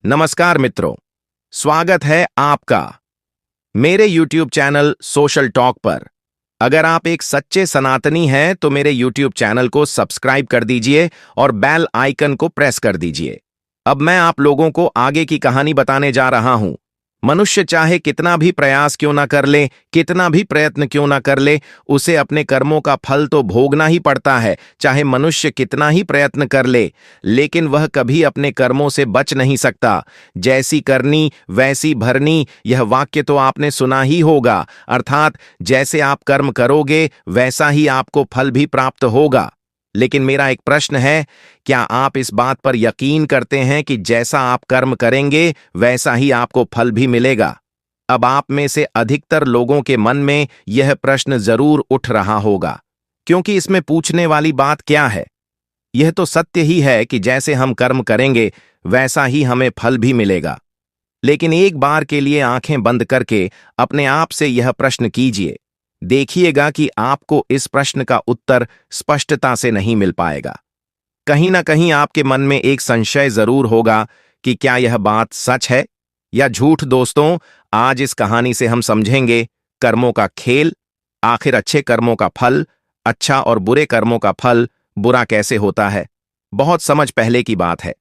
नमस्कार मित्रों, स्वागत है आपका मेरे YouTube चैनल सोशल टॉक पर। अगर आप एक सच्चे सनातनी हैं तो मेरे YouTube चैनल को सब्सक्राइब कर दीजिए और बेल आइकन को प्रेस कर दीजिए। अब मैं आप लोगों को आगे की कहानी बताने जा रहा हूं। मनुष्य चाहे कितना भी प्रयास क्यों ना कर ले, कितना भी प्रयत्न क्यों ना कर ले, उसे अपने कर्मों का फल तो भोगना ही पड़ता है। चाहे मनुष्य कितना ही प्रयत्न कर ले, लेकिन वह कभी अपने कर्मों से बच नहीं सकता। जैसी करनी वैसी भरनी, यह वाक्य तो आपने सुना ही होगा। अर्थात जैसे आप कर्म करोगे वैसा ही आपको फल भी प्राप्त होगा। लेकिन मेरा एक प्रश्न है, क्या आप इस बात पर यकीन करते हैं कि जैसा आप कर्म करेंगे वैसा ही आपको फल भी मिलेगा? अब आप में से अधिकतर लोगों के मन में यह प्रश्न जरूर उठ रहा होगा, क्योंकि इसमें पूछने वाली बात क्या है? यह तो सत्य ही है कि जैसे हम कर्म करेंगे वैसा ही हमें फल भी मिलेगा। लेकिन एक बार के लिए आंखें बंद करके अपने आप से यह प्रश्न कीजिए। देखिएगा कि आपको इस प्रश्न का उत्तर स्पष्टता से नहीं मिल पाएगा। कहीं ना कहीं आपके मन में एक संशय जरूर होगा कि क्या यह बात सच है या झूठ। दोस्तों, आज इस कहानी से हम समझेंगे कर्मों का खेल, आखिर अच्छे कर्मों का फल अच्छा और बुरे कर्मों का फल बुरा कैसे होता है। बहुत समझ पहले की बात है।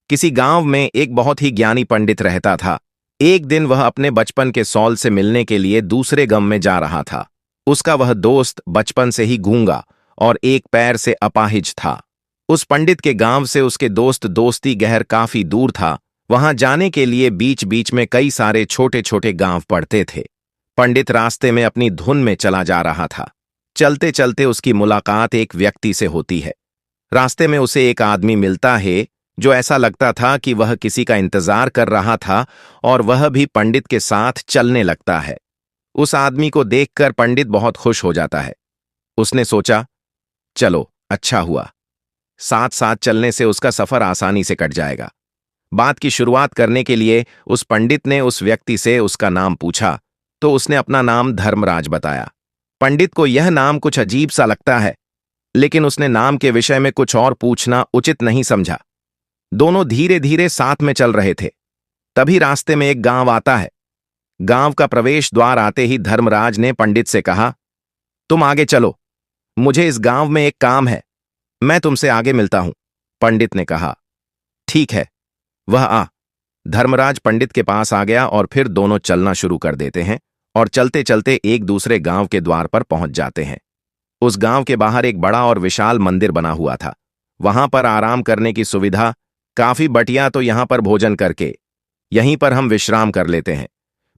किसी गांव में एक बहुत ही ज्ञानी पंडित रहता था। एक दिन वह अपने बचपन के सौल से मिलने के लिए दूसरे गांव में जा रहा था। उसका वह दोस्त बचपन से ही गूंगा और एक पैर से अपाहिज था। उस पंडित के गांव से उसके दोस्त दोस्ती गहर काफी दूर था। वहां जाने के लिए बीच बीच में कई सारे छोटे छोटे गांव पड़ते थे। पंडित रास्ते में अपनी धुन में चला जा रहा था। चलते चलते उसकी मुलाकात एक व्यक्ति से होती है। रास्ते में उसे एक आदमी मिलता है जो ऐसा लगता था कि वह किसी का इंतजार कर रहा था, और वह भी पंडित के साथ चलने लगता है। उस आदमी को देखकर पंडित बहुत खुश हो जाता है। उसने सोचा, चलो अच्छा हुआ, साथ साथ चलने से उसका सफर आसानी से कट जाएगा। बात की शुरुआत करने के लिए उस पंडित ने उस व्यक्ति से उसका नाम पूछा, तो उसने अपना नाम धर्मराज बताया। पंडित को यह नाम कुछ अजीब सा लगता है, लेकिन उसने नाम के विषय में कुछ और पूछना उचित नहीं समझा। दोनों धीरे धीरे साथ में चल रहे थे। तभी रास्ते में एक गांव आता है। गांव का प्रवेश द्वार आते ही धर्मराज ने पंडित से कहा, तुम आगे चलो, मुझे इस गांव में एक काम है, मैं तुमसे आगे मिलता हूं। पंडित ने कहा, ठीक है, वह आ। धर्मराज पंडित के पास आ गया और फिर दोनों चलना शुरू कर देते हैं और चलते चलते एक दूसरे गांव के द्वार पर पहुंच जाते हैं। उस गांव के बाहर एक बड़ा और विशाल मंदिर बना हुआ था। वहां पर आराम करने की सुविधा काफी बढ़िया, तो यहां पर भोजन करके यहीं पर हम विश्राम कर लेते हैं,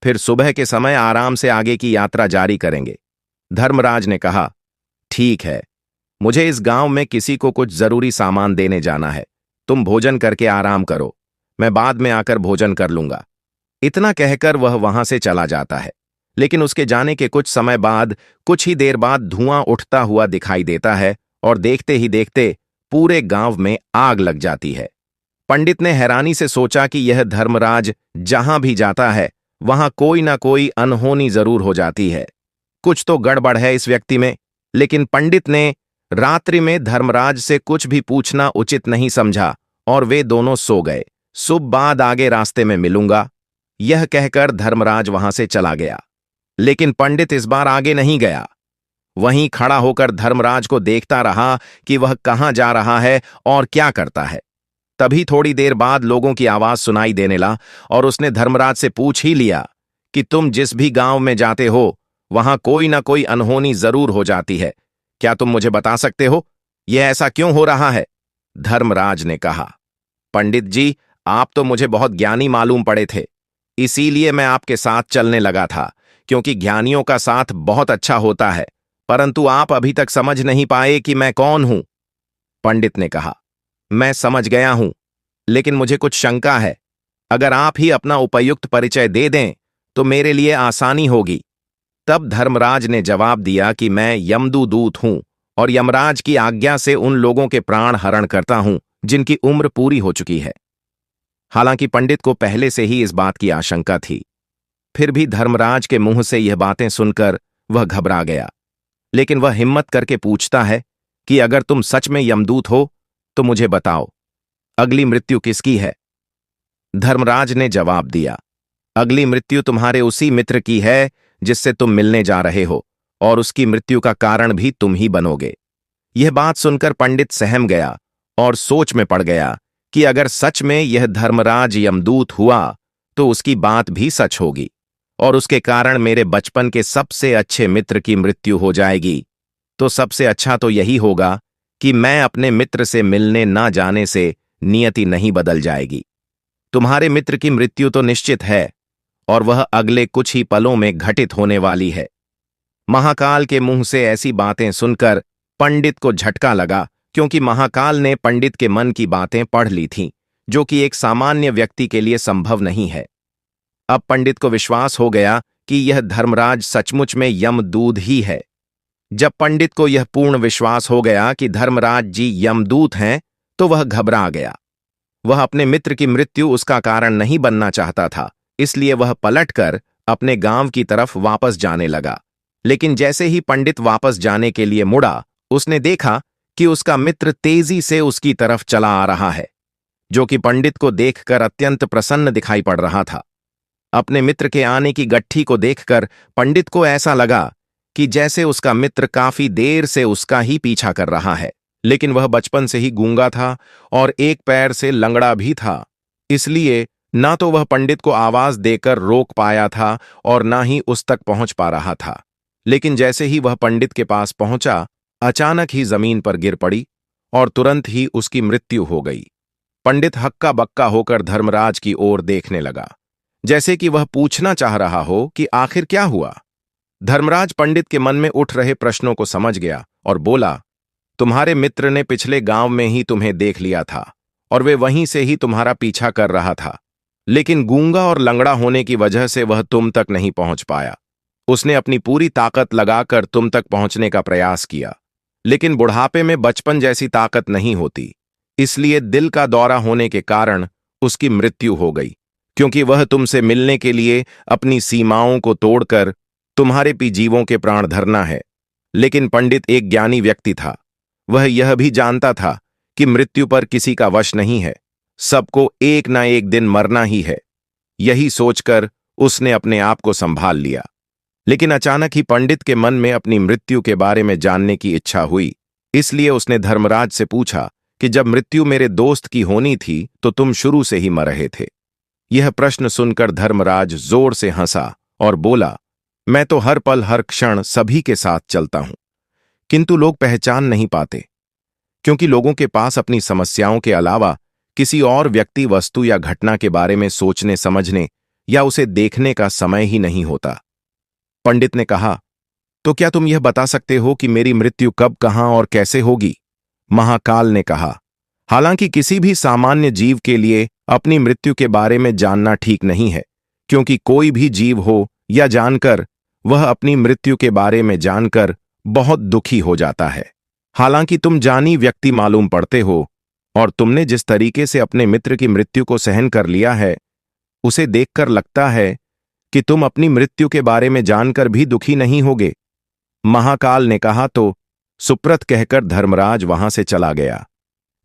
फिर सुबह के समय आराम से आगे की यात्रा जारी करेंगे। धर्मराज ने कहा, ठीक है, मुझे इस गांव में किसी को कुछ जरूरी सामान देने जाना है। तुम भोजन करके आराम करो, मैं बाद में आकर भोजन कर लूंगा। इतना कहकर वह वहां से चला जाता है। लेकिन उसके जाने के कुछ समय बाद, कुछ ही देर बाद धुआं उठता हुआ दिखाई देता है और देखते ही देखते पूरे गांव में आग लग जाती है। पंडित ने हैरानी से सोचा कि यह धर्मराज जहां भी जाता है वहां कोई ना कोई अनहोनी जरूर हो जाती है। कुछ तो गड़बड़ है इस व्यक्ति में। लेकिन पंडित ने रात्रि में धर्मराज से कुछ भी पूछना उचित नहीं समझा और वे दोनों सो गए। सुबह बाद आगे रास्ते में मिलूंगा, यह कहकर धर्मराज वहां से चला गया। लेकिन पंडित इस बार आगे नहीं गया। वहीं खड़ा होकर धर्मराज को देखता रहा कि वह कहां जा रहा है और क्या करता है। तभी थोड़ी देर बाद लोगों की आवाज सुनाई देने लगा और उसने धर्मराज से पूछ ही लिया कि तुम जिस भी गांव में जाते हो वहां कोई ना कोई अनहोनी जरूर हो जाती है। क्या तुम मुझे बता सकते हो यह ऐसा क्यों हो रहा है? धर्मराज ने कहा, पंडित जी, आप तो मुझे बहुत ज्ञानी मालूम पड़े थे, इसीलिए मैं आपके साथ चलने लगा था, क्योंकि ज्ञानियों का साथ बहुत अच्छा होता है। परंतु आप अभी तक समझ नहीं पाए कि मैं कौन हूं। पंडित ने कहा, मैं समझ गया हूं, लेकिन मुझे कुछ शंका है। अगर आप ही अपना उपयुक्त परिचय दे दें तो मेरे लिए आसानी होगी। तब धर्मराज ने जवाब दिया कि मैं यमदूत हूं और यमराज की आज्ञा से उन लोगों के प्राण हरण करता हूं जिनकी उम्र पूरी हो चुकी है। हालांकि पंडित को पहले से ही इस बात की आशंका थी, फिर भी धर्मराज के मुंह से यह बातें सुनकर वह घबरा गया। लेकिन वह हिम्मत करके पूछता है कि अगर तुम सच में यमदूत हो तो मुझे बताओ, अगली मृत्यु किसकी है? धर्मराज ने जवाब दिया, अगली मृत्यु तुम्हारे उसी मित्र की है जिससे तुम मिलने जा रहे हो, और उसकी मृत्यु का कारण भी तुम ही बनोगे। यह बात सुनकर पंडित सहम गया और सोच में पड़ गया कि अगर सच में यह धर्मराज यमदूत हुआ तो उसकी बात भी सच होगी और उसके कारण मेरे बचपन के सबसे अच्छे मित्र की मृत्यु हो जाएगी। तो सबसे अच्छा तो यही होगा कि मैं अपने मित्र से मिलने ना जाने से नियति नहीं बदल जाएगी। तुम्हारे मित्र की मृत्यु तो निश्चित है और वह अगले कुछ ही पलों में घटित होने वाली है। महाकाल के मुंह से ऐसी बातें सुनकर पंडित को झटका लगा, क्योंकि महाकाल ने पंडित के मन की बातें पढ़ ली थीं, जो कि एक सामान्य व्यक्ति के लिए संभव नहीं है। अब पंडित को विश्वास हो गया कि यह धर्मराज सचमुच में यमदूत ही है। जब पंडित को यह पूर्ण विश्वास हो गया कि धर्मराज जी यमदूत हैं, तो वह घबरा गया। वह अपने मित्र की मृत्यु उसका कारण नहीं बनना चाहता था, इसलिए वह पलटकर अपने गांव की तरफ वापस जाने लगा। लेकिन जैसे ही पंडित वापस जाने के लिए मुड़ा, उसने देखा कि उसका मित्र तेजी से उसकी तरफ चला आ रहा है, जो कि पंडित को देखकर अत्यंत प्रसन्न दिखाई पड़ रहा था। अपने मित्र के आने की गट्ठी को देखकर पंडित को ऐसा लगा कि जैसे उसका मित्र काफी देर से उसका ही पीछा कर रहा है, लेकिन वह बचपन से ही गूंगा था और एक पैर से लंगड़ा भी था, इसलिए ना तो वह पंडित को आवाज देकर रोक पाया था और ना ही उस तक पहुंच पा रहा था। लेकिन जैसे ही वह पंडित के पास पहुंचा, अचानक ही जमीन पर गिर पड़ी और तुरंत ही उसकी मृत्यु हो गई। पंडित हक्का बक्का होकर धर्मराज की ओर देखने लगा, जैसे कि वह पूछना चाह रहा हो कि आखिर क्या हुआ। धर्मराज पंडित के मन में उठ रहे प्रश्नों को समझ गया और बोला, तुम्हारे मित्र ने पिछले गांव में ही तुम्हें देख लिया था और वे वहीं से ही तुम्हारा पीछा कर रहा था, लेकिन गूंगा और लंगड़ा होने की वजह से वह तुम तक नहीं पहुंच पाया। उसने अपनी पूरी ताकत लगाकर तुम तक पहुंचने का प्रयास किया, लेकिन बुढ़ापे में बचपन जैसी ताकत नहीं होती, इसलिए दिल का दौरा होने के कारण उसकी मृत्यु हो गई, क्योंकि वह तुमसे मिलने के लिए अपनी सीमाओं को तोड़कर तुम्हारे जीवों के प्राण धरना है। लेकिन पंडित एक ज्ञानी व्यक्ति था, वह यह भी जानता था कि मृत्यु पर किसी का वश नहीं है, सबको एक ना एक दिन मरना ही है। यही सोचकर उसने अपने आप को संभाल लिया। लेकिन अचानक ही पंडित के मन में अपनी मृत्यु के बारे में जानने की इच्छा हुई, इसलिए उसने धर्मराज से पूछा कि जब मृत्यु मेरे दोस्त की होनी थी तो तुम शुरू से ही मर रहे थे। यह प्रश्न सुनकर धर्मराज जोर से हंसा और बोला, मैं तो हर पल हर क्षण सभी के साथ चलता हूं, किंतु लोग पहचान नहीं पाते, क्योंकि लोगों के पास अपनी समस्याओं के अलावा किसी और व्यक्ति, वस्तु या घटना के बारे में सोचने समझने या उसे देखने का समय ही नहीं होता। पंडित ने कहा, तो क्या तुम यह बता सकते हो कि मेरी मृत्यु कब, कहां और कैसे होगी? महाकाल ने कहा, हालांकि किसी भी सामान्य जीव के लिए अपनी मृत्यु के बारे में जानना ठीक नहीं है, क्योंकि कोई भी जीव हो या जानकर, वह अपनी मृत्यु के बारे में जानकर बहुत दुखी हो जाता है। हालांकि तुम जानी व्यक्ति मालूम पड़ते हो और तुमने जिस तरीके से अपने मित्र की मृत्यु को सहन कर लिया है, उसे देखकर लगता है कि तुम अपनी मृत्यु के बारे में जानकर भी दुखी नहीं होगे। महाकाल ने कहा तो सुप्रत कहकर धर्मराज वहां से चला गया,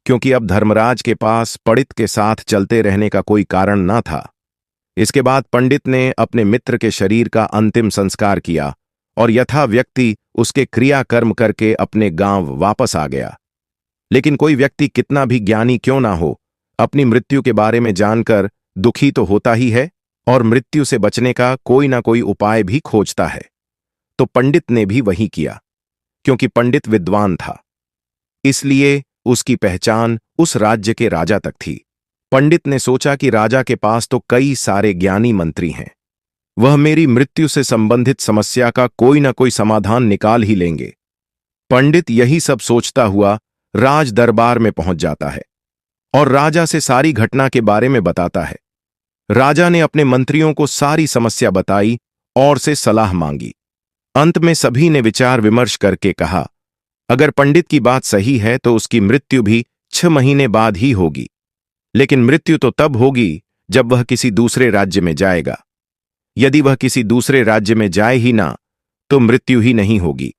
क्योंकि अब धर्मराज के पास पंडित के साथ चलते रहने का कोई कारण न था। इसके बाद पंडित ने अपने मित्र के शरीर का अंतिम संस्कार किया और यथा व्यक्ति उसके क्रियाकर्म करके अपने गांव वापस आ गया। लेकिन कोई व्यक्ति कितना भी ज्ञानी क्यों ना हो, अपनी मृत्यु के बारे में जानकर दुखी तो होता ही है और मृत्यु से बचने का कोई ना कोई उपाय भी खोजता है। तो पंडित ने भी वही किया, क्योंकि पंडित विद्वान था, इसलिए उसकी पहचान उस राज्य के राजा तक थी। पंडित ने सोचा कि राजा के पास तो कई सारे ज्ञानी मंत्री हैं, वह मेरी मृत्यु से संबंधित समस्या का कोई ना कोई समाधान निकाल ही लेंगे। पंडित यही सब सोचता हुआ राज दरबार में पहुंच जाता है और राजा से सारी घटना के बारे में बताता है। राजा ने अपने मंत्रियों को सारी समस्या बताई और से सलाह मांगी। अंत में सभी ने विचार विमर्श करके कहा, अगर पंडित की बात सही है तो उसकी मृत्यु भी 6 महीने बाद ही होगी, लेकिन मृत्यु तो तब होगी जब वह किसी दूसरे राज्य में जाएगा। यदि वह किसी दूसरे राज्य में जाए ही ना, तो मृत्यु ही नहीं होगी।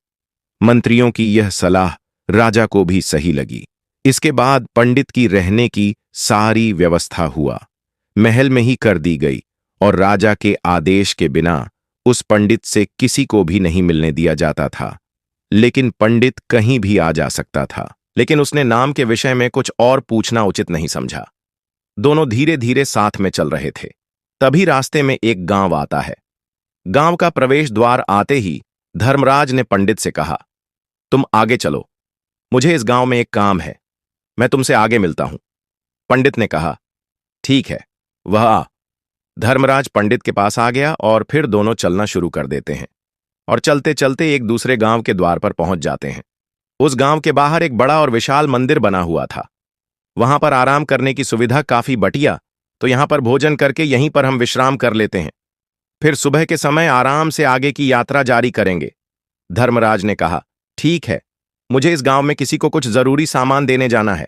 मंत्रियों की यह सलाह राजा को भी सही लगी। इसके बाद पंडित की रहने की सारी व्यवस्था हुआ। महल में ही कर दी गई और राजा के आदेश के बिना उस पंडित से किसी को भी नहीं मिलने दिया जाता था। लेकिन पंडित कहीं भी आ जा सकता था, लेकिन उसने नाम के विषय में कुछ और पूछना उचित नहीं समझा। दोनों धीरे धीरे साथ में चल रहे थे। तभी रास्ते में एक गांव आता है। गांव का प्रवेश द्वार आते ही धर्मराज ने पंडित से कहा, तुम आगे चलो, मुझे इस गांव में एक काम है, मैं तुमसे आगे मिलता हूं। पंडित ने कहा, ठीक है, वह आ। धर्मराज पंडित के पास आ गया और फिर दोनों चलना शुरू कर देते हैं और चलते चलते एक दूसरे गांव के द्वार पर पहुंच जाते हैं। उस गांव के बाहर एक बड़ा और विशाल मंदिर बना हुआ था। वहां पर आराम करने की सुविधा काफी बढ़िया, तो यहां पर भोजन करके यहीं पर हम विश्राम कर लेते हैं, फिर सुबह के समय आराम से आगे की यात्रा जारी करेंगे। धर्मराज ने कहा, ठीक है, मुझे इस गांव में किसी को कुछ जरूरी सामान देने जाना है,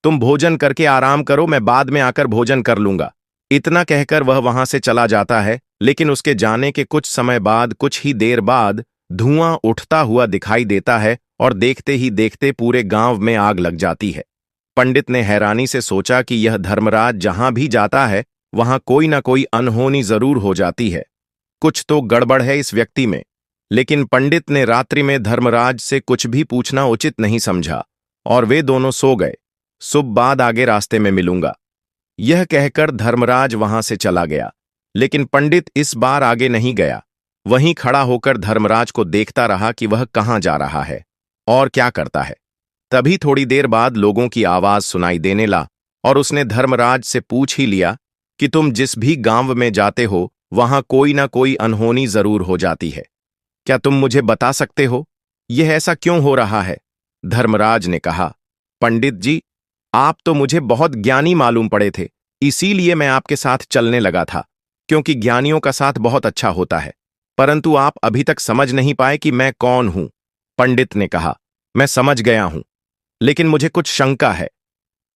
तुम भोजन करके आराम करो, मैं बाद में आकर भोजन कर लूंगा। इतना कहकर वह वहां से चला जाता है, लेकिन उसके जाने के कुछ समय बाद, कुछ ही देर बाद धुआं उठता हुआ दिखाई देता है और देखते ही देखते पूरे गांव में आग लग जाती है। पंडित ने हैरानी से सोचा कि यह धर्मराज जहां भी जाता है वहां कोई ना कोई अनहोनी जरूर हो जाती है, कुछ तो गड़बड़ है इस व्यक्ति में। लेकिन पंडित ने रात्रि में धर्मराज से कुछ भी पूछना उचित नहीं समझा और वे दोनों सो गए। सुबह बाद आगे रास्ते में मिलूंगा, यह कहकर धर्मराज वहां से चला गया। लेकिन पंडित इस बार आगे नहीं गया, वहीं खड़ा होकर धर्मराज को देखता रहा कि वह कहां जा रहा है और क्या करता है। तभी थोड़ी देर बाद लोगों की आवाज सुनाई देने ला और उसने धर्मराज से पूछ ही लिया कि तुम जिस भी गांव में जाते हो वहां कोई ना कोई अनहोनी जरूर हो जाती है, क्या तुम मुझे बता सकते हो यह ऐसा क्यों हो रहा है? धर्मराज ने कहा, पंडित जी, आप तो मुझे बहुत ज्ञानी मालूम पड़े थे, इसीलिए मैं आपके साथ चलने लगा था, क्योंकि ज्ञानियों का साथ बहुत अच्छा होता है, परंतु आप अभी तक समझ नहीं पाए कि मैं कौन हूं। पंडित ने कहा, मैं समझ गया हूं, लेकिन मुझे कुछ शंका है,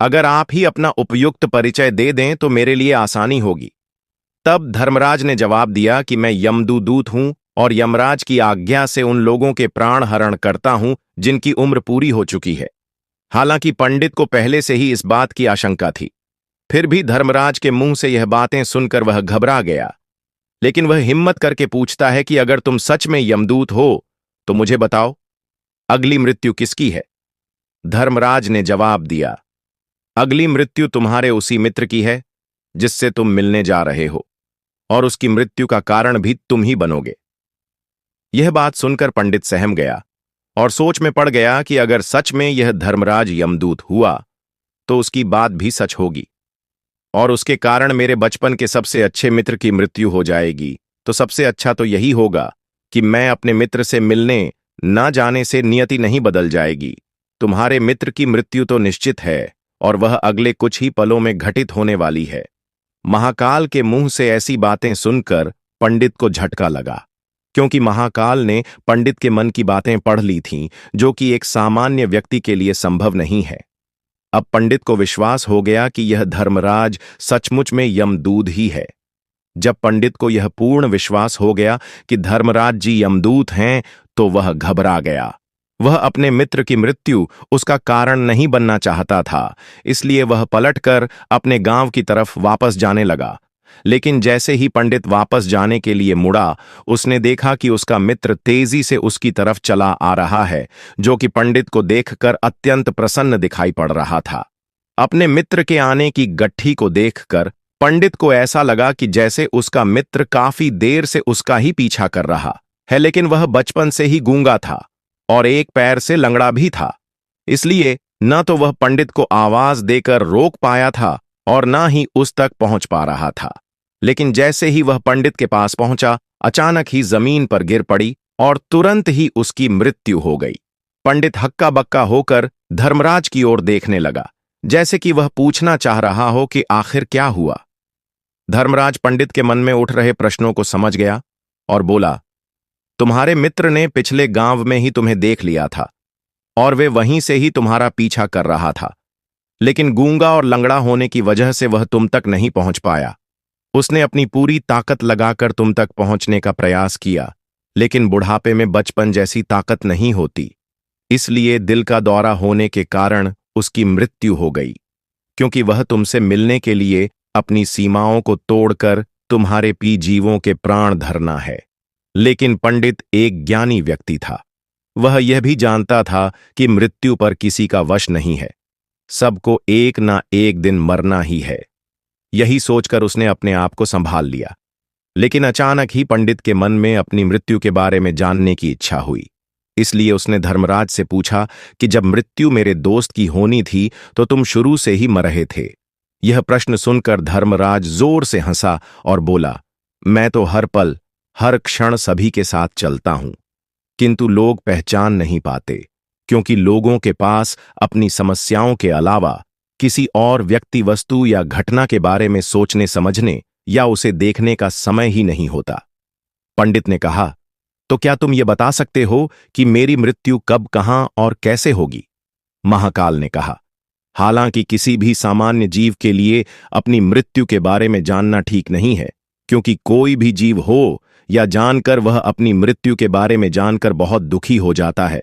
अगर आप ही अपना उपयुक्त परिचय दे दें तो मेरे लिए आसानी होगी। तब धर्मराज ने जवाब दिया कि मैं यमदूत हूं और यमराज की आज्ञा से उन लोगों के प्राण हरण करता हूं जिनकी उम्र पूरी हो चुकी है। हालांकि पंडित को पहले से ही इस बात की आशंका थी, फिर भी धर्मराज के मुंह से यह बातें सुनकर वह घबरा गया। लेकिन वह हिम्मत करके पूछता है कि अगर तुम सच में यमदूत हो तो मुझे बताओ, अगली मृत्यु किसकी है? धर्मराज ने जवाब दिया, अगली मृत्यु तुम्हारे उसी मित्र की है जिससे तुम मिलने जा रहे हो, और उसकी मृत्यु का कारण भी तुम ही बनोगे। यह बात सुनकर पंडित सहम गया और सोच में पड़ गया कि अगर सच में यह धर्मराज यमदूत हुआ तो उसकी बात भी सच होगी और उसके कारण मेरे बचपन के सबसे अच्छे मित्र की मृत्यु हो जाएगी। तो सबसे अच्छा तो यही होगा कि मैं अपने मित्र से मिलने न जाने से नियति नहीं बदल जाएगी। तुम्हारे मित्र की मृत्यु तो निश्चित है और वह अगले कुछ ही पलों में घटित होने वाली है। महाकाल के मुंह से ऐसी बातें सुनकर पंडित को झटका लगा, क्योंकि महाकाल ने पंडित के मन की बातें पढ़ ली थीं, जो कि एक सामान्य व्यक्ति के लिए संभव नहीं है। अब पंडित को विश्वास हो गया कि यह धर्मराज सचमुच में यमदूत ही है। जब पंडित को यह पूर्ण विश्वास हो गया कि धर्मराज जी यमदूत हैं, तो वह घबरा गया। वह अपने मित्र की मृत्यु उसका कारण नहीं बनना चाहता था, इसलिए वह पलटकर अपने गांव की तरफ वापस जाने लगा। लेकिन जैसे ही पंडित वापस जाने के लिए मुड़ा, उसने देखा कि उसका मित्र तेजी से उसकी तरफ चला आ रहा है, जो कि पंडित को देखकर अत्यंत प्रसन्न दिखाई पड़ रहा था। अपने मित्र के आने की गट्ठी को देखकर पंडित को ऐसा लगा कि जैसे उसका मित्र काफी देर से उसका ही पीछा कर रहा है, लेकिन वह बचपन से ही गूंगा था और एक पैर से लंगड़ा भी था, इसलिए न तो वह पंडित को आवाज देकर रोक पाया था और न ही उस तक पहुंच पा रहा था। लेकिन जैसे ही वह पंडित के पास पहुंचा, अचानक ही जमीन पर गिर पड़ी और तुरंत ही उसकी मृत्यु हो गई। पंडित हक्का बक्का होकर धर्मराज की ओर देखने लगा, जैसे कि वह पूछना चाह रहा हो कि आखिर क्या हुआ। धर्मराज पंडित के मन में उठ रहे प्रश्नों को समझ गया और बोला, तुम्हारे मित्र ने पिछले गांव में ही तुम्हें देख लिया था और वे वहीं से ही तुम्हारा पीछा कर रहा था, लेकिन गूंगा और लंगड़ा होने की वजह से वह तुम तक नहीं पहुंच पाया। उसने अपनी पूरी ताकत लगाकर तुम तक पहुंचने का प्रयास किया, लेकिन बुढ़ापे में बचपन जैसी ताकत नहीं होती, इसलिए दिल का दौरा होने के कारण उसकी मृत्यु हो गई। क्योंकि वह तुमसे मिलने के लिए अपनी सीमाओं को तोड़कर तुम्हारे जीवों के प्राण धरना है। लेकिन पंडित एक ज्ञानी व्यक्ति था। वह यह भी जानता था कि मृत्यु पर किसी का वश नहीं है, सबको एक ना एक दिन मरना ही है। यही सोचकर उसने अपने आप को संभाल लिया। लेकिन अचानक ही पंडित के मन में अपनी मृत्यु के बारे में जानने की इच्छा हुई। इसलिए उसने धर्मराज से पूछा कि जब मृत्यु मेरे दोस्त की होनी थी तो तुम शुरू से ही मर रहे थे। यह प्रश्न सुनकर धर्मराज जोर से हंसा और बोला, मैं तो हर पल हर क्षण सभी के साथ चलता हूं, किंतु लोग पहचान नहीं पाते, क्योंकि लोगों के पास अपनी समस्याओं के अलावा किसी और व्यक्ति, वस्तु या घटना के बारे में सोचने समझने या उसे देखने का समय ही नहीं होता। पंडित ने कहा, तो क्या तुम ये बता सकते हो कि मेरी मृत्यु कब, कहां और कैसे होगी? महाकाल ने कहा, हालांकि किसी भी सामान्य जीव के लिए अपनी मृत्यु के बारे में जानना ठीक नहीं है, क्योंकि कोई भी जीव हो या जानकर वह अपनी मृत्यु के बारे में जानकर बहुत दुखी हो जाता है।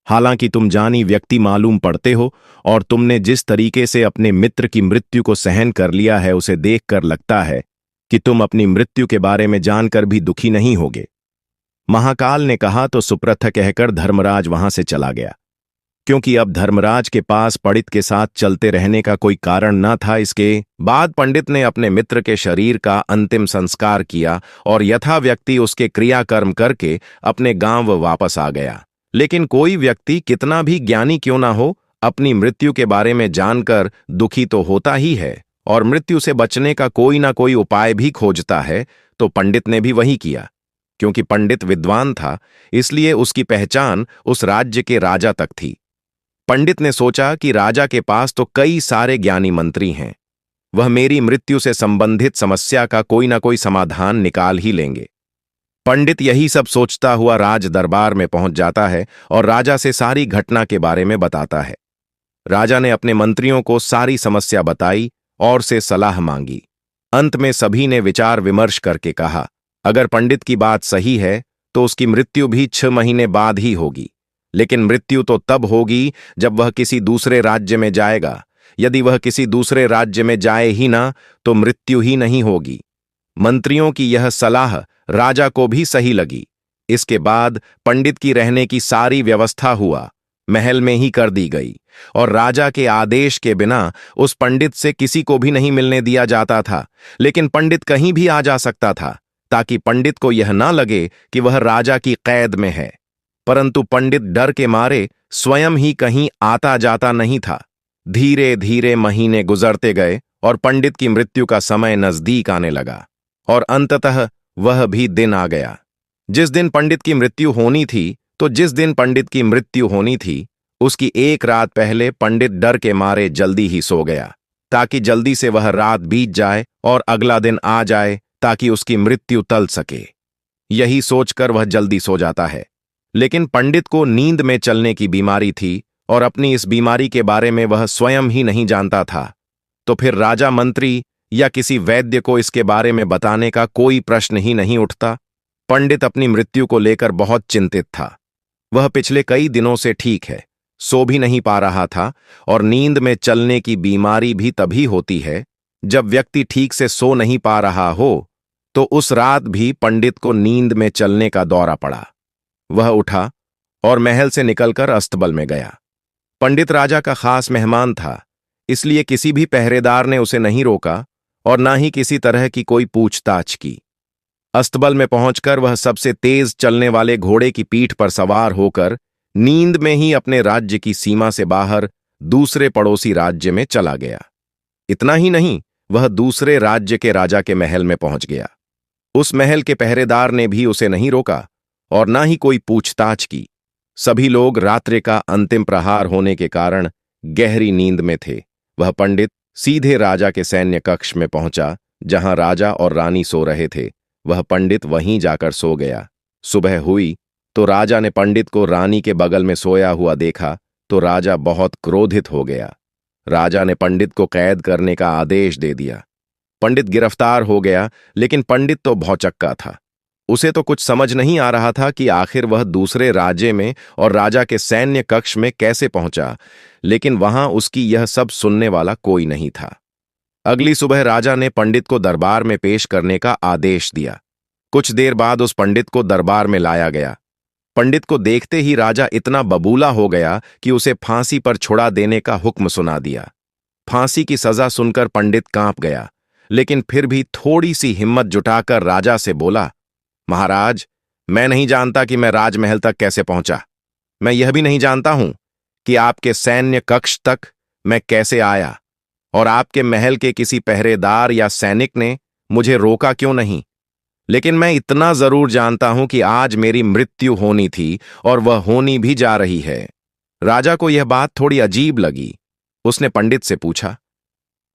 हालांकि तुम जानी व्यक्ति मालूम पड़ते हो और तुमने जिस तरीके से अपने मित्र की मृत्यु को सहन कर लिया है, उसे देखकर लगता है कि तुम अपनी मृत्यु के बारे में जानकर भी दुखी नहीं होगे। महाकाल ने कहा तो सुप्रथ कहकर धर्मराज वहां से चला गया। क्योंकि अब धर्मराज के पास पंडित के साथ चलते रहने का कोई कारण न था। इसके बाद पंडित ने अपने मित्र के शरीर का अंतिम संस्कार किया और यथा व्यक्ति उसके क्रियाकर्म करके अपने गांव वापस आ गया। लेकिन कोई व्यक्ति कितना भी ज्ञानी क्यों ना हो, अपनी मृत्यु के बारे में जानकर दुखी तो होता ही है और मृत्यु से बचने का कोई ना कोई उपाय भी खोजता है। तो पंडित ने भी वही किया। क्योंकि पंडित विद्वान था, इसलिए उसकी पहचान उस राज्य के राजा तक थी। पंडित ने सोचा कि राजा के पास तो कई सारे ज्ञानी मंत्री हैं, वह मेरी मृत्यु से संबंधित समस्या का कोई ना कोई समाधान निकाल ही लेंगे। पंडित यही सब सोचता हुआ राज दरबार में पहुंच जाता है और राजा से सारी घटना के बारे में बताता है। राजा ने अपने मंत्रियों को सारी समस्या बताई और से सलाह मांगी। अंत में सभी ने विचार विमर्श करके कहा, अगर पंडित की बात सही है तो उसकी मृत्यु भी 6 महीने बाद ही होगी। लेकिन मृत्यु तो तब होगी जब वह किसी दूसरे राज्य में जाएगा। यदि वह किसी दूसरे राज्य में जाए ही ना तो मृत्यु ही नहीं होगी। मंत्रियों की यह सलाह राजा को भी सही लगी। इसके बाद पंडित की रहने की सारी व्यवस्था हुआ महल में ही कर दी गई और राजा के आदेश के बिना उस पंडित से किसी को भी नहीं मिलने दिया जाता था। लेकिन पंडित कहीं भी आ जा सकता था, ताकि पंडित को यह ना लगे कि वह राजा की कैद में है। परंतु पंडित डर के मारे स्वयं ही कहीं आता जाता नहीं था। धीरे धीरे महीने गुजरते गए और पंडित की मृत्यु का समय नजदीक आने लगा और अंततः वह भी दिन आ गया जिस दिन पंडित की मृत्यु होनी थी। तो जिस दिन पंडित की मृत्यु होनी थी उसकी एक रात पहले पंडित डर के मारे जल्दी ही सो गया, ताकि जल्दी से वह रात बीत जाए और अगला दिन आ जाए, ताकि उसकी मृत्यु टल सके। यही सोचकर वह जल्दी सो जाता है। लेकिन पंडित को नींद में चलने की बीमारी थी और अपनी इस बीमारी के बारे में वह स्वयं ही नहीं जानता था। तो फिर राजा, मंत्री या किसी वैद्य को इसके बारे में बताने का कोई प्रश्न ही नहीं उठता। पंडित अपनी मृत्यु को लेकर बहुत चिंतित था। वह पिछले कई दिनों से ठीक है, सो भी नहीं पा रहा था और नींद में चलने की बीमारी भी तभी होती है जब व्यक्ति ठीक से सो नहीं पा रहा हो। तो उस रात भी पंडित को नींद में चलने का दौरा पड़ा। वह उठा और महल से निकलकर अस्तबल में गया। पंडित राजा का खास मेहमान था, इसलिए किसी भी पहरेदार ने उसे नहीं रोका और ना ही किसी तरह की कोई पूछताछ की। अस्तबल में पहुंचकर वह सबसे तेज चलने वाले घोड़े की पीठ पर सवार होकर नींद में ही अपने राज्य की सीमा से बाहर दूसरे पड़ोसी राज्य में चला गया। इतना ही नहीं, वह दूसरे राज्य के राजा के महल में पहुंच गया। उस महल के पहरेदार ने भी उसे नहीं रोका और ना ही कोई पूछताछ की। सभी लोग रात्रि का अंतिम प्रहार होने के कारण गहरी नींद में थे। वह पंडित सीधे राजा के सैन्य कक्ष में पहुंचा, जहां राजा और रानी सो रहे थे। वह पंडित वहीं जाकर सो गया। सुबह हुई तो राजा ने पंडित को रानी के बगल में सोया हुआ देखा तो राजा बहुत क्रोधित हो गया। राजा ने पंडित को कैद करने का आदेश दे दिया। पंडित गिरफ्तार हो गया, लेकिन पंडित तो भौचक्का था। उसे तो कुछ समझ नहीं आ रहा था कि आखिर वह दूसरे राज्य में और राजा के सैन्य कक्ष में कैसे पहुंचा। लेकिन वहां उसकी यह सब सुनने वाला कोई नहीं था। अगली सुबह राजा ने पंडित को दरबार में पेश करने का आदेश दिया। कुछ देर बाद उस पंडित को दरबार में लाया गया। पंडित को देखते ही राजा इतना बबूला हो गया कि उसे फांसी पर छुड़ा देने का हुक्म सुना दिया। फांसी की सजा सुनकर पंडित कांप गया, लेकिन फिर भी थोड़ी सी हिम्मत जुटाकर राजा से बोला, महाराज, मैं नहीं जानता कि मैं राजमहल तक कैसे पहुंचा। मैं यह भी नहीं जानता हूं कि आपके सैन्य कक्ष तक मैं कैसे आया और आपके महल के किसी पहरेदार या सैनिक ने मुझे रोका क्यों नहीं। लेकिन मैं इतना जरूर जानता हूं कि आज मेरी मृत्यु होनी थी और वह होनी भी जा रही है। राजा को यह बात थोड़ी अजीब लगी। उसने पंडित से पूछा,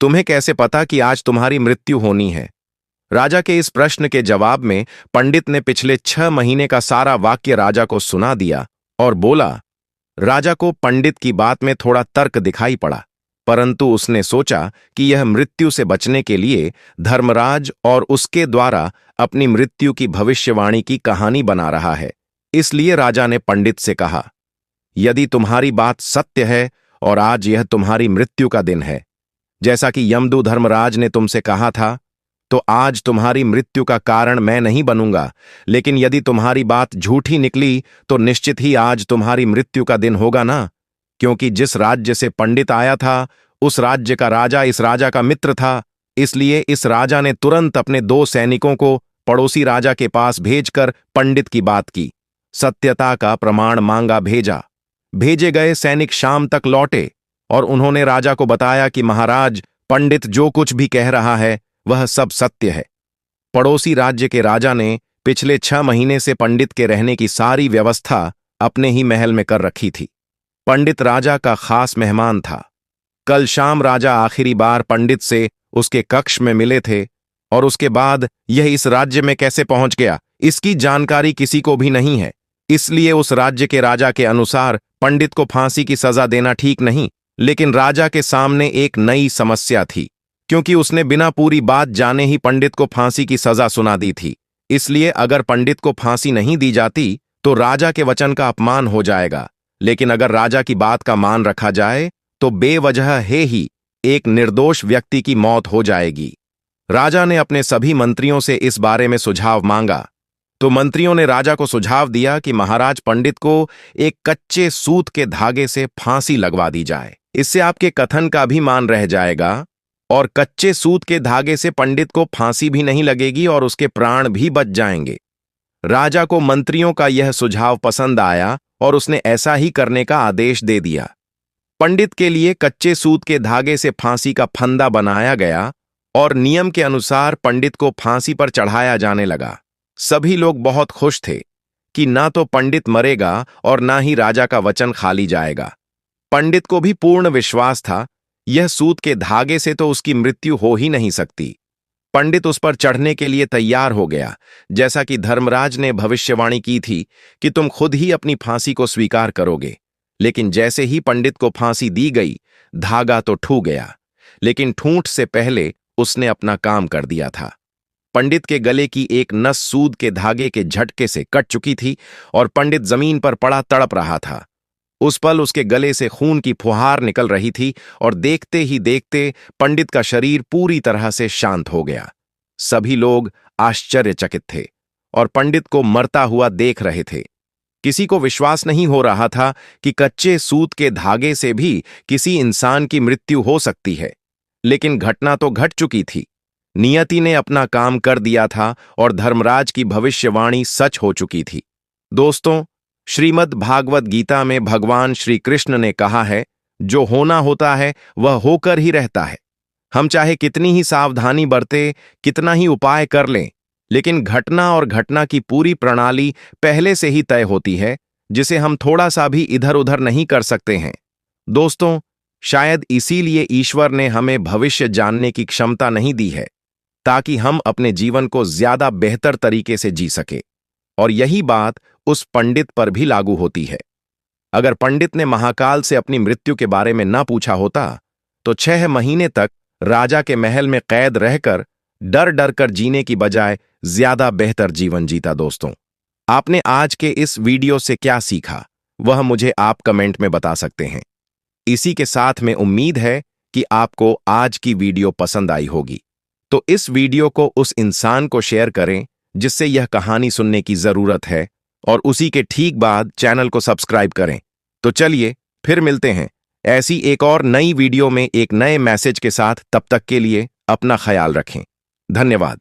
तुम्हें कैसे पता कि आज तुम्हारी मृत्यु होनी है? राजा के इस प्रश्न के जवाब में पंडित ने पिछले 6 महीने का सारा वाक्य राजा को सुना दिया और बोला। राजा को पंडित की बात में थोड़ा तर्क दिखाई पड़ा, परंतु उसने सोचा कि यह मृत्यु से बचने के लिए धर्मराज और उसके द्वारा अपनी मृत्यु की भविष्यवाणी की कहानी बना रहा है। इसलिए राजा ने पंडित से कहा, यदि तुम्हारी बात सत्य है और आज यह तुम्हारी मृत्यु का दिन है, जैसा कि यमदू धर्मराज ने तुमसे कहा था, तो आज तुम्हारी मृत्यु का कारण मैं नहीं बनूंगा। लेकिन यदि तुम्हारी बात झूठी निकली तो निश्चित ही आज तुम्हारी मृत्यु का दिन होगा ना, क्योंकि जिस राज्य से पंडित आया था उस राज्य का राजा इस राजा का मित्र था। इसलिए इस राजा ने तुरंत अपने 2 सैनिकों को पड़ोसी राजा के पास भेजकर पंडित की बात की, सत्यता का प्रमाण मांगा, भेजा। भेजे गए सैनिक शाम तक लौटे और उन्होंने राजा को बताया कि महाराज, पंडित जो कुछ भी कह रहा है वह सब सत्य है। पड़ोसी राज्य के राजा ने पिछले 6 महीने से पंडित के रहने की सारी व्यवस्था अपने ही महल में कर रखी थी। पंडित राजा का खास मेहमान था। कल शाम राजा आखिरी बार पंडित से उसके कक्ष में मिले थे और उसके बाद यह इस राज्य में कैसे पहुंच गया, इसकी जानकारी किसी को भी नहीं है। इसलिए उस राज्य के राजा के अनुसार पंडित को फांसी की सजा देना ठीक नहीं। लेकिन राजा के सामने एक नई समस्या थी, क्योंकि उसने बिना पूरी बात जाने ही पंडित को फांसी की सजा सुना दी थी। इसलिए अगर पंडित को फांसी नहीं दी जाती तो राजा के वचन का अपमान हो जाएगा, लेकिन अगर राजा की बात का मान रखा जाए तो बेवजह है ही एक निर्दोष व्यक्ति की मौत हो जाएगी। राजा ने अपने सभी मंत्रियों से इस बारे में सुझाव मांगा, तो मंत्रियों ने राजा को सुझाव दिया कि महाराज, पंडित को एक कच्चे सूत के धागे से फांसी लगवा दी जाए। इससे आपके कथन का भी मान रह जाएगा और कच्चे सूत के धागे से पंडित को फांसी भी नहीं लगेगी और उसके प्राण भी बच जाएंगे। राजा को मंत्रियों का यह सुझाव पसंद आया और उसने ऐसा ही करने का आदेश दे दिया। पंडित के लिए कच्चे सूत के धागे से फांसी का फंदा बनाया गया और नियम के अनुसार पंडित को फांसी पर चढ़ाया जाने लगा। सभी लोग बहुत खुश थे कि ना तो पंडित मरेगा और ना ही राजा का वचन खाली जाएगा। पंडित को भी पूर्ण विश्वास था, यह सूत के धागे से तो उसकी मृत्यु हो ही नहीं सकती। पंडित उस पर चढ़ने के लिए तैयार हो गया, जैसा कि धर्मराज ने भविष्यवाणी की थी कि तुम खुद ही अपनी फांसी को स्वीकार करोगे। लेकिन जैसे ही पंडित को फांसी दी गई, धागा तो ठूक गया, लेकिन ठूंठ से पहले उसने अपना काम कर दिया था। पंडित के गले की एक नस सूद के धागे के झटके से कट चुकी थी और पंडित जमीन पर पड़ा तड़प रहा था। उस पल उसके गले से खून की फुहार निकल रही थी और देखते ही देखते पंडित का शरीर पूरी तरह से शांत हो गया। सभी लोग आश्चर्यचकित थे और पंडित को मरता हुआ देख रहे थे। किसी को विश्वास नहीं हो रहा था कि कच्चे सूत के धागे से भी किसी इंसान की मृत्यु हो सकती है। लेकिन घटना तो घट चुकी थी। नियति ने अपना काम कर दिया था और धर्मराज की भविष्यवाणी सच हो चुकी थी। दोस्तों, श्रीमद् भागवत गीता में भगवान श्री कृष्ण ने कहा है, जो होना होता है वह होकर ही रहता है। हम चाहे कितनी ही सावधानी बरते, कितना ही उपाय कर लें, लेकिन घटना और घटना की पूरी प्रणाली पहले से ही तय होती है, जिसे हम थोड़ा सा भी इधर उधर नहीं कर सकते हैं। दोस्तों, शायद इसीलिए ईश्वर ने हमें भविष्य जानने की क्षमता नहीं दी है, ताकि हम अपने जीवन को ज्यादा बेहतर तरीके से जी सके। और यही बात उस पंडित पर भी लागू होती है। अगर पंडित ने महाकाल से अपनी मृत्यु के बारे में न पूछा होता तो 6 महीने तक राजा के महल में कैद रहकर डर डर कर जीने की बजाय ज्यादा बेहतर जीवन जीता। दोस्तों, आपने आज के इस वीडियो से क्या सीखा, वह मुझे आप कमेंट में बता सकते हैं। इसी के साथ में उम्मीद है कि आपको आज की वीडियो पसंद आई होगी। तो इस वीडियो को उस इंसान को शेयर करें जिससे यह कहानी सुनने की जरूरत है, और उसी के ठीक बाद चैनल को सब्सक्राइब करें। तो चलिए फिर मिलते हैं ऐसी एक और नई वीडियो में एक नए मैसेज के साथ। तब तक के लिए अपना ख्याल रखें। धन्यवाद।